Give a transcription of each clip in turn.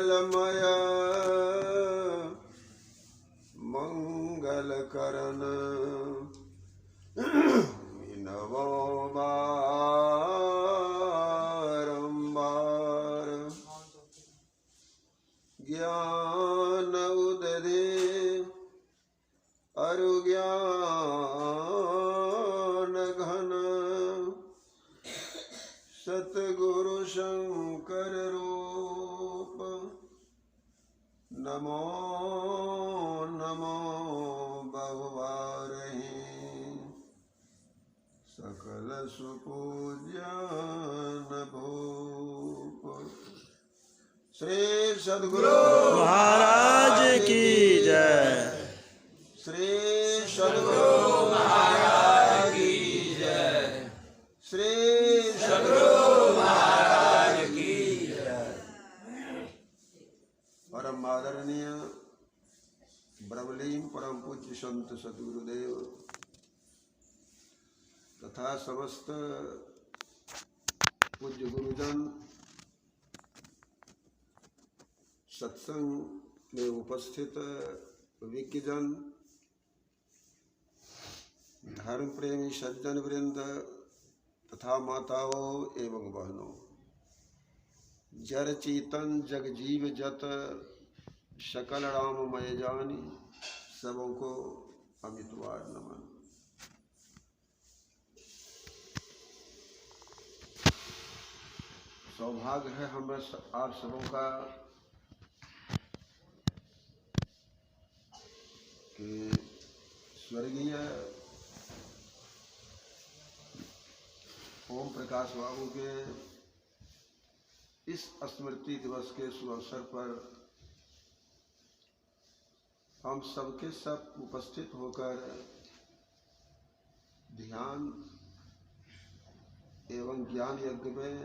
मंगलमय मंगल करण विनवो बारंबार ज्ञान उदधि अरु ज्ञान घन सतगुरु शंकर रूप नमो नमो बहुवारहि सकल सुपूज्यान भूप। श्री सद्गुरु महाराज की जय। श्री सद्गुरु महाराज की जय। श्री सद्गुरु महाराज की जय। परम आदरणीय ब्रह्मलीन परम पूज्य संत सद्गुरुदेव तथा समस्त पूज्य गुरुजन सत्संग में उपस्थित विज्ञजन धर्म प्रेमी सज्जन वृंद तथा माताओं एवं बहनों, जर चीतन जग जीव जत सकल राममय जानी, सबों को अमितवार नमन। सौभाग्य है हम आप सबों का कि स्वर्गीय ओम प्रकाश बाबू के इस स्मृति दिवस के शुभ अवसर पर हम सबके सब उपस्थित होकर ध्यान एवं ज्ञान यज्ञ में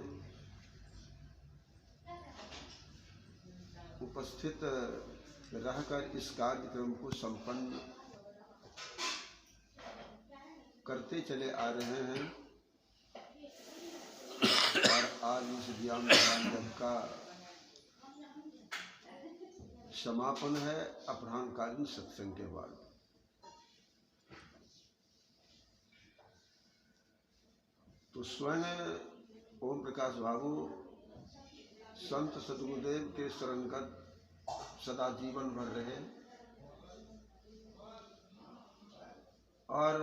उपस्थित रहकर इस कार्यक्रम को संपन्न करते चले आ रहे हैं और आज इस ज्ञान यज्ञ का समापन है अपराह्नकालीन सत्संग के बाद। तो स्वयं ओम प्रकाश बाबू संत सद्गुरुदेव के शरणगत सदा जीवन भर रहे और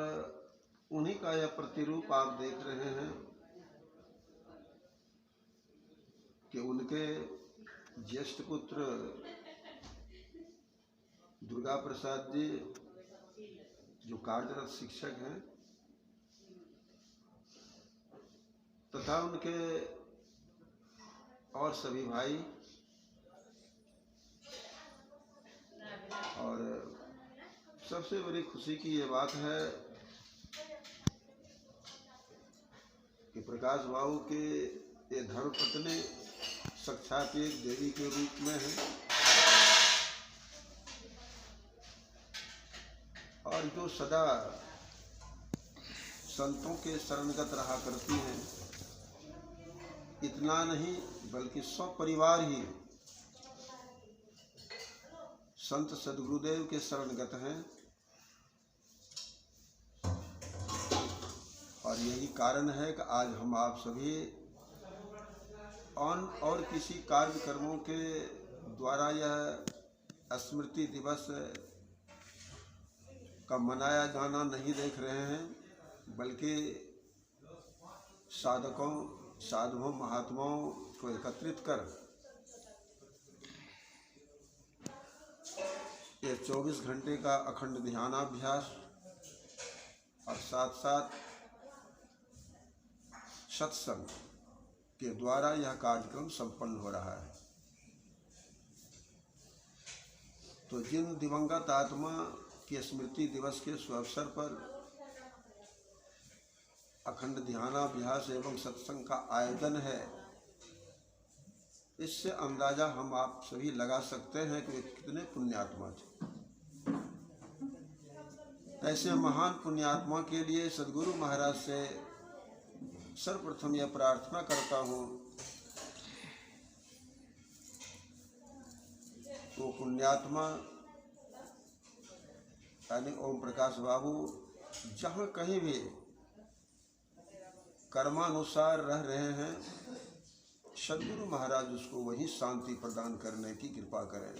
उन्हीं का यह प्रतिरूप आप देख रहे हैं कि उनके ज्येष्ठ पुत्र दुर्गा प्रसाद जी जो कार्यरत शिक्षक हैं तथा उनके और सभी भाई और सबसे बड़ी खुशी की ये बात है कि प्रकाश बाबू के ये धर्मपत्नी साक्षात एक देवी के रूप में है और जो सदा संतों के शरणगत रहा करती हैं। इतना नहीं बल्कि सपरिवार ही संत सद्गुरुदेव के शरणगत हैं और यही कारण है कि आज हम आप सभी और किसी कार्यक्रमों के द्वारा यह स्मृति दिवस का मनाया जाना नहीं देख रहे हैं, बल्कि साधुओं महात्माओं को एकत्रित कर ये 24 घंटे का अखंड ध्यानाभ्यास और साथ साथ सत्संग के द्वारा यह कार्यक्रम संपन्न हो रहा है। तो जिन दिवंगत आत्मा के स्मृति दिवस के सुअवसर पर अखंड ध्यानाभ्यास एवं सत्संग का आयोजन है, इससे अंदाजा हम आप सभी लगा सकते हैं कि वे कितने पुण्यात्मा थे। ऐसे महान पुण्यात्मा के लिए सद्गुरु महाराज से सर्वप्रथम यह प्रार्थना करता हूँ पुण्यात्मा यानी ओम प्रकाश बाबू जहाँ कहीं भी कर्मानुसार रह रहे हैं, सद्गुरु महाराज उसको वही शांति प्रदान करने की कृपा करें।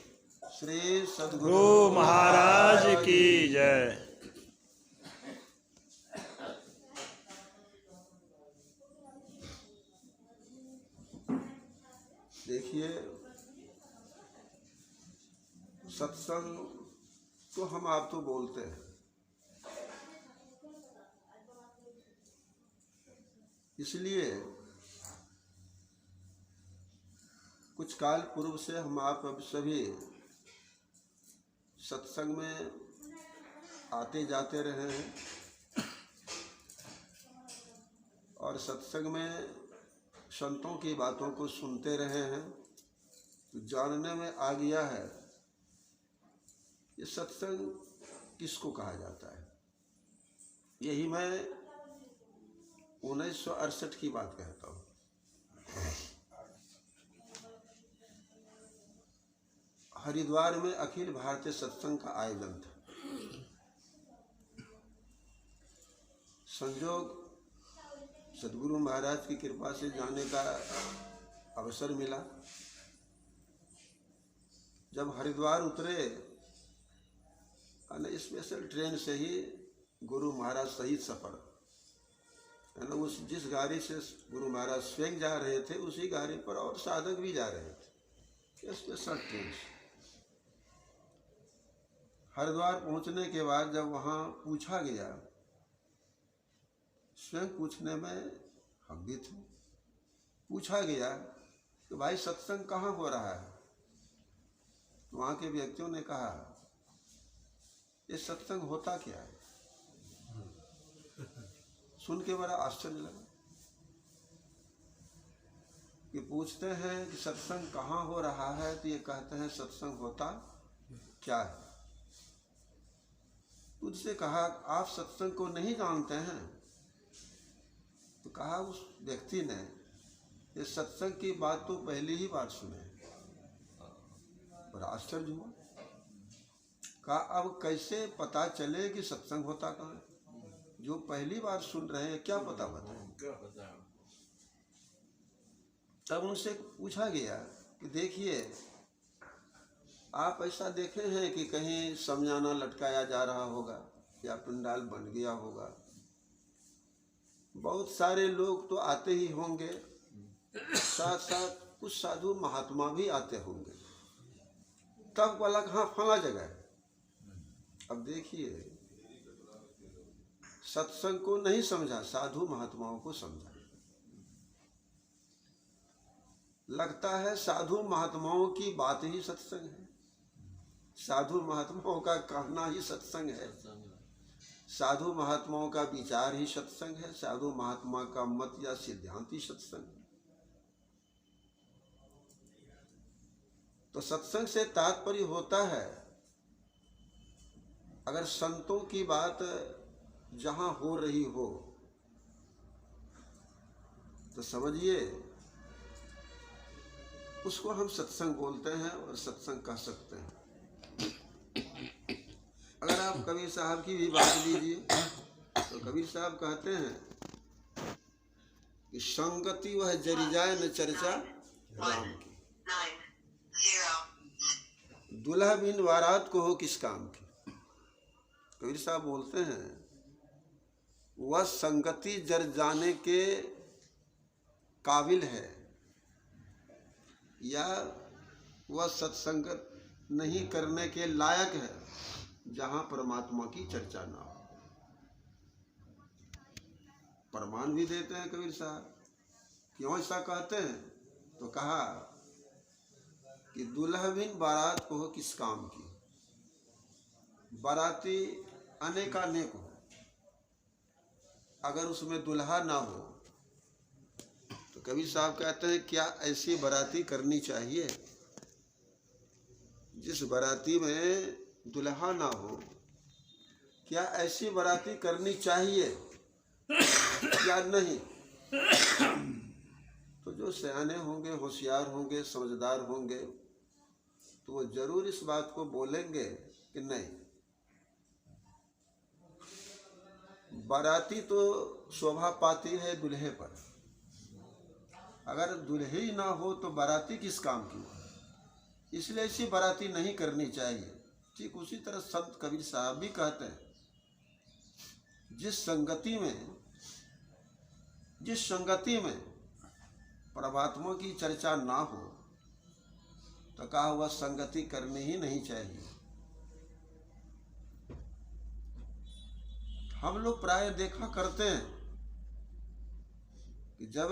श्री सद्गुरु गुरु महाराज की जय। देखिए, सत्संग तो हम आप तो बोलते हैं, इसलिए कुछ काल पूर्व से हम आप अब सभी सत्संग में आते जाते रहे हैं और सत्संग में संतों की बातों को सुनते रहे हैं, तो जानने में आ गया है ये सत्संग किसको कहा जाता है। यही मैं 1968 की बात कहता हूँ। हरिद्वार में अखिल भारतीय सत्संग का आयोजन था। संयोग सद्गुरु महाराज की कृपा से जाने का अवसर मिला। जब हरिद्वार उतरे, स्पेशल ट्रेन से ही गुरु महाराज सहित सफर, उस जिस गाड़ी से गुरु महाराज स्वयं जा रहे थे उसी गाड़ी पर और साधक भी जा रहे थे, स्पेशल ट्रेन से। हरिद्वार पहुंचने के बाद जब वहाँ पूछा गया, स्वयं पूछने में हम भी थे, पूछा गया कि भाई सत्संग कहाँ हो रहा है, तो वहाँ के व्यक्तियों ने कहा ये सत्संग होता क्या है। सुन के बड़ा आश्चर्य लगा कि पूछते हैं कि सत्संग कहाँ हो रहा है, तो ये कहते हैं सत्संग होता क्या है। तुझसे कहा आप सत्संग को नहीं जानते हैं, तो कहा उस व्यक्ति ने ये सत्संग की बात तो पहली ही बार सुने। बड़ा आश्चर्य हुआ। कहा अब कैसे पता चले कि सत्संग होता कहाँ है, जो पहली बार सुन रहे हैं क्या पता बताएं। तब उनसे पूछा गया कि देखिए आप ऐसा देखे हैं कि कहीं समझाना लटकाया जा रहा होगा या पंडाल बन गया होगा, बहुत सारे लोग तो आते ही होंगे, साथ साथ कुछ साधु महात्मा भी आते होंगे, तब बोला हाँ फला जगह है। अब देखिए सत्संग को नहीं समझा, साधु महात्माओं को समझा। लगता है साधु महात्माओं की बात ही सत्संग है, साधु महात्माओं का कहना ही सत्संग है, साधु महात्माओं का विचार ही सत्संग है, साधु महात्मा का मत या सिद्धांत ही सत्संग है। तो सत्संग से तात्पर्य होता है अगर संतों की बात जहां हो रही हो तो समझिए उसको हम सत्संग बोलते हैं और सत्संग कह सकते हैं। अगर आप कबीर साहब की भी बात लीजिए तो कबीर साहब कहते हैं कि संगति वह जरी जाए न चर्चा राम की, दुल्हा बिन बारात को हो किस काम की। कबीर साहब बोलते हैं वह संगति जर जाने के काबिल है या वह सत्संगत नहीं करने के लायक है जहां परमात्मा की चर्चा ना हो। प्रमाण भी देते हैं कबीर साहब। क्यों ऐसा कहते हैं, तो कहा कि दुल्हा बिन बारात को हो किस काम की। बाराती अनेकानेक हो, अगर उसमें दुल्हा ना हो तो कबीर साहब कहते हैं क्या ऐसी बाराती करनी चाहिए जिस बाराती में दुल्हा ना हो। क्या ऐसी बाराती करनी चाहिए या नहीं। तो जो सयाने होंगे, होशियार होंगे, समझदार होंगे, तो वो जरूर इस बात को बोलेंगे कि नहीं, बाराती तो शोभा पाती है दूल्हे पर, अगर दूल्हे ही ना हो तो बाराती किस काम की, इसलिए ऐसी बाराती नहीं करनी चाहिए। ठीक उसी तरह संत कबीर साहब भी कहते हैं, जिस संगति में परमात्मा की चर्चा ना हो तो कहा हुआ संगति करनी ही नहीं चाहिए। हम लोग प्राय देखा करते हैं कि जब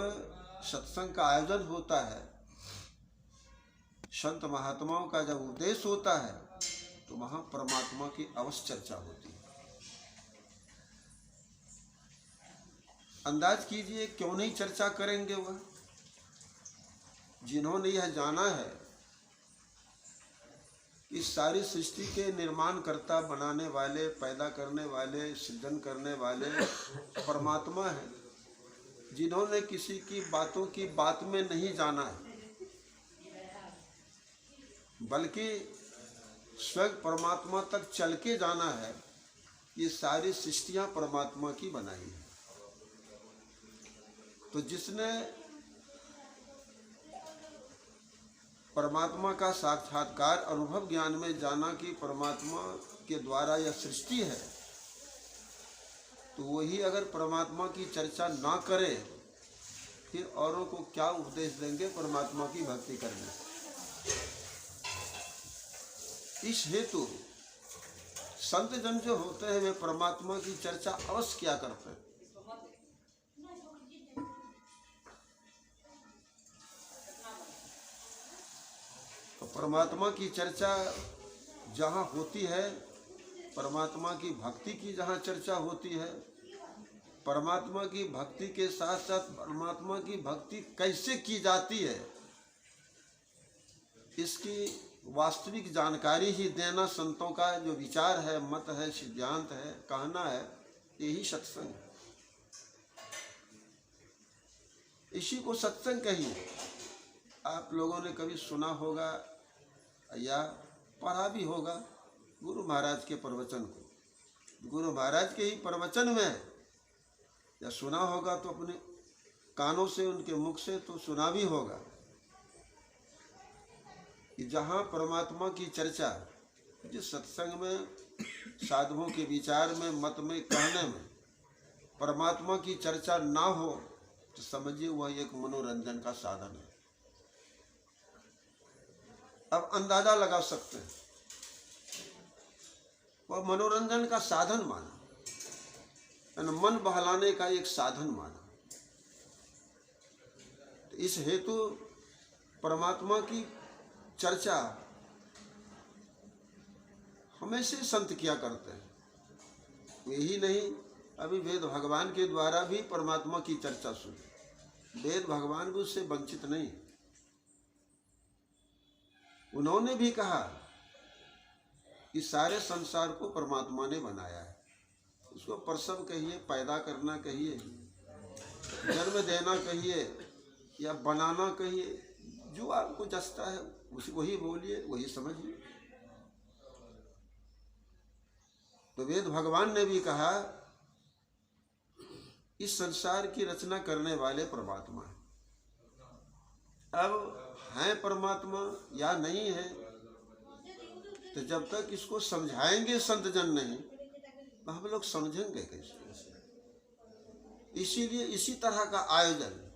सत्संग का आयोजन होता है, संत महात्माओं का जब उपदेश होता है, तो वहां परमात्मा की अवश्य चर्चा होती है। अंदाज कीजिए क्यों नहीं चर्चा करेंगे वह, जिन्होंने यह जाना है इस सारी सृष्टि के निर्माण करता, बनाने वाले, पैदा करने वाले, सृजन करने वाले परमात्मा है, जिन्होंने किसी की बातों की बात में नहीं जाना है, बल्कि स्वयं परमात्मा तक चल के जाना है। ये सारी सृष्टियां परमात्मा की बनाई है। तो जिसने परमात्मा का साक्षात्कार अनुभव ज्ञान में जाना कि परमात्मा के द्वारा यह सृष्टि है, तो वही अगर परमात्मा की चर्चा ना करे, फिर औरों को क्या उपदेश देंगे परमात्मा की भक्ति करने। इस हेतु संत जन जो होते हैं वे परमात्मा की चर्चा अवश्य क्या करते हैं। तो परमात्मा की चर्चा जहाँ होती है, परमात्मा की भक्ति की जहाँ चर्चा होती है, परमात्मा की भक्ति के साथ साथ परमात्मा की भक्ति कैसे की जाती है, इसकी वास्तविक जानकारी ही देना संतों का जो विचार है, मत है, सिद्धांत है, कहना है, यही सत्संग है। इसी को सत्संग कहिए। आप लोगों ने कभी सुना होगा या पढ़ा भी होगा गुरु महाराज के प्रवचन को। गुरु महाराज के ही प्रवचन में या सुना होगा तो अपने कानों से, उनके मुख से तो सुना भी होगा कि जहाँ परमात्मा की चर्चा, जिस सत्संग में साधुओं के विचार में, मत में, कहने में परमात्मा की चर्चा ना हो, तो समझिए वह एक मनोरंजन का साधन है। अब अंदाजा लगा सकते हैं, वह मनोरंजन का साधन माना, मन बहलाने का एक साधन माना। तो इस हेतु परमात्मा की चर्चा हमेशा संत किया करते हैं। यही नहीं, अभी वेद भगवान के द्वारा भी परमात्मा की चर्चा सुनी। वेद भगवान भी उससे वंचित नहीं। उन्होंने भी कहा कि सारे संसार को परमात्मा ने बनाया है। उसको प्रसव कहिए, पैदा करना कहिए, जन्म देना कहिए या बनाना कहिए, जो आपको जचता है उसी वही बोलिए, वही समझिए। तो वेद भगवान ने भी कहा इस संसार की रचना करने वाले परमात्मा है। अब है परमात्मा या नहीं है, तो जब तक इसको समझाएंगे संत जन नहीं, तो हम लोग समझेंगे कैसे। इसीलिए इसी तरह का आयोजन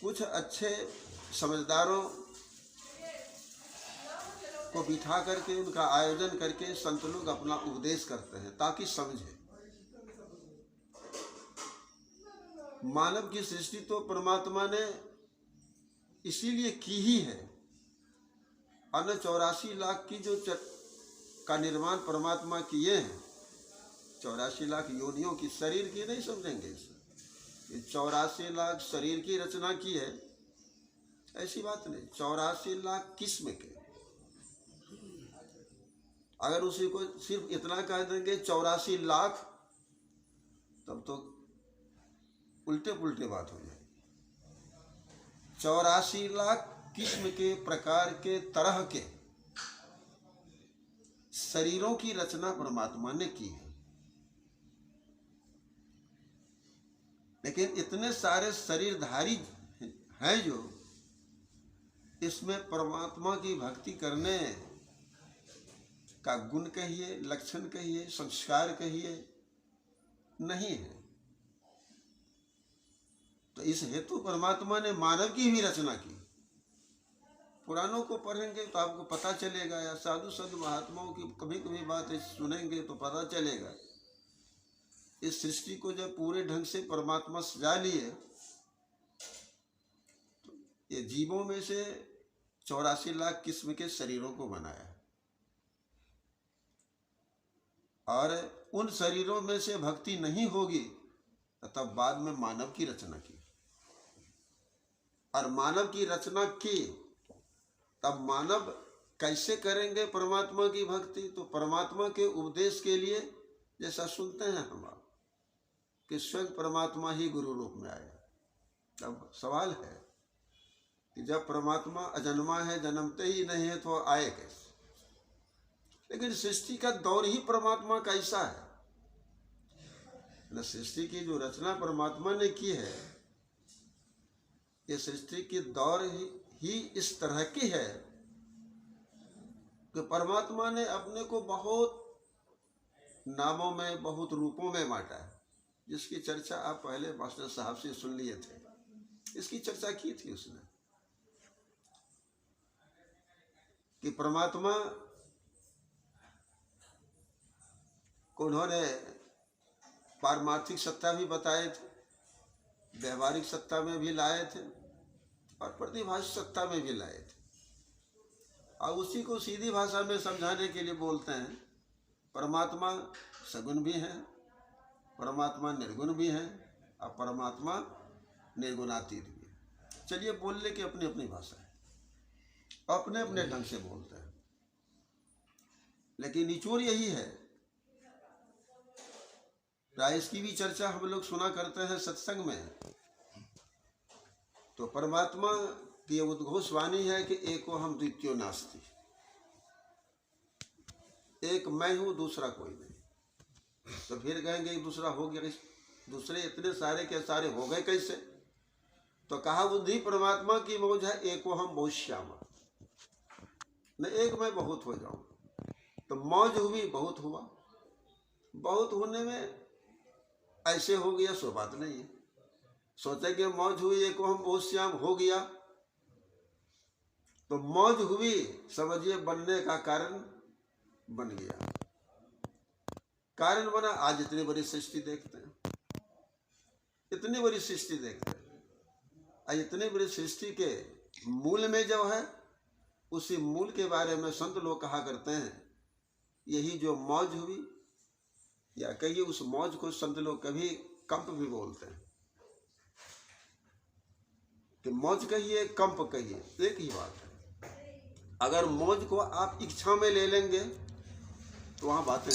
कुछ अच्छे समझदारों को बिठा करके उनका आयोजन करके संत लोग अपना उपदेश करते हैं ताकि समझे। मानव की सृष्टि तो परमात्मा ने इसीलिए की ही है। अन्य 84 लाख की जो का निर्माण परमात्मा किए हैं, 84 लाख योनियों की, शरीर की नहीं समझेंगे इसे। ये 84 लाख शरीर की रचना की है, ऐसी बात नहीं। 84 लाख किस्म के, अगर उसी को सिर्फ इतना कह देंगे 84 लाख, तब तो उल्टे पुल्टे बात हो जाए। 84 लाख किस्म के, प्रकार के, तरह के शरीरों की रचना परमात्मा ने की है। लेकिन इतने सारे शरीरधारी हैं जो इसमें परमात्मा की भक्ति करने का गुण कहिए, लक्षण कहिए, संस्कार कहिए, नहीं है। तो इस हेतु परमात्मा ने मानव की भी रचना की। पुराणों को पढ़ेंगे तो आपको पता चलेगा, या साधु संत महात्माओं की कभी कभी बात सुनेंगे तो पता चलेगा। इस सृष्टि को जब पूरे ढंग से परमात्मा सजा लिए तो ये जीवों में से 84 लाख किस्म के शरीरों को बनाया, और उन शरीरों में से भक्ति नहीं होगी तो तब बाद में मानव की रचना की, और मानव की रचना की तब मानव कैसे करेंगे परमात्मा की भक्ति? तो परमात्मा के उपदेश के लिए, जैसा सुनते हैं हम कि स्वयं परमात्मा ही गुरु रूप में आया। तब सवाल है कि जब परमात्मा अजन्मा है, जन्मते ही नहीं है, तो आए कैसे? लेकिन सृष्टि का दौर ही परमात्मा का ऐसा है न। सृष्टि की जो रचना परमात्मा ने की है, ये सृष्टि की दौर ही इस तरह की है कि परमात्मा ने अपने को बहुत नामों में, बहुत रूपों में बांटा है, जिसकी चर्चा आप पहले मास्टर साहब से सुन लिए थे। इसकी चर्चा की थी उसने कि परमात्मा को उन्होंने पारमार्थिक सत्ता भी बताए थे, व्यवहारिक सत्ता में भी लाए थे, और प्रतिभास सत्ता में भी लाए थे। और उसी को सीधी भाषा में समझाने के लिए बोलते हैं परमात्मा सगुण भी है, परमात्मा निर्गुण भी है, और परमात्मा निर्गुणातीत भी है। चलिए, बोलने की अपनी अपनी भाषा है, अपने अपने ढंग से बोलते हैं, लेकिन निचोड़ यही है। प्राय इसकी भी चर्चा हम लोग सुना करते हैं सत्संग में। तो परमात्मा की उद्घोष वाणी है कि एको हम द्वितीयो नास्ति, एक मैं हूं, दूसरा कोई नहीं। तो फिर कहेंगे दूसरा हो गया, दूसरे इतने सारे के सारे हो गए कैसे? तो कहा बुद्धि परमात्मा की मौज है, एको हम बहुत श्यामा, न एक मैं बहुत हो जाऊं। तो मौज हुई, बहुत हुआ। बहुत होने में ऐसे हो गया सो बात नहीं है। सोचे कि मौज हुई, एको हम बहुत श्याम हो गया, तो मौज हुई समझिए बनने का कारण बन गया। कारण बना, आज इतनी बड़ी सृष्टि देखते हैं, इतनी बड़ी सृष्टि देखते हैं। आज इतनी बड़ी सृष्टि के मूल में जो है, उसी मूल के बारे में संत लोग कहा करते हैं, यही जो मौज हुई, या कहिए उस मौज को संत लोग कभी कंप भी बोलते हैं कि मौज कहिए, कंप कहिए, एक ही बात है। अगर मौज को आप इच्छा में ले लेंगे तो वहां बातें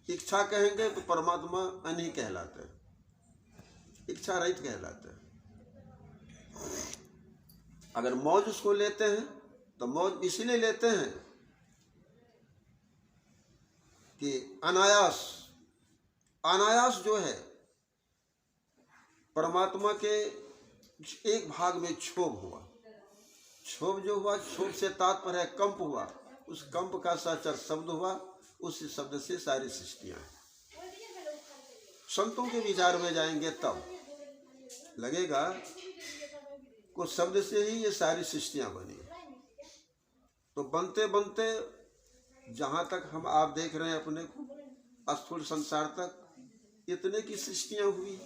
इच्छा कहेंगे तो परमात्मा अनही कहलाते हैं, इच्छा रहित कहलाते हैं। अगर मौज उसको लेते हैं तो मौज इसलिए लेते हैं कि अनायास, अनायास जो है परमात्मा के एक भाग में क्षोभ हुआ। क्षोभ जो हुआ, क्षोभ से तात्पर्य है कंप हुआ, उस कंप का साचर शब्द हुआ, उस शब्द से सारी सृष्टियां हैं। संतों के विचार में जाएंगे तब लगेगा कुछ शब्द से ही ये सारी सृष्टियां बनी। तो बनते बनते जहां तक हम आप देख रहे हैं अपने को स्थूल संसार तक, इतने की सृष्टियां हुई।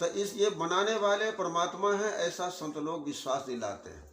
तो इस ये बनाने वाले परमात्मा है, ऐसा संत लोग विश्वास दिलाते हैं।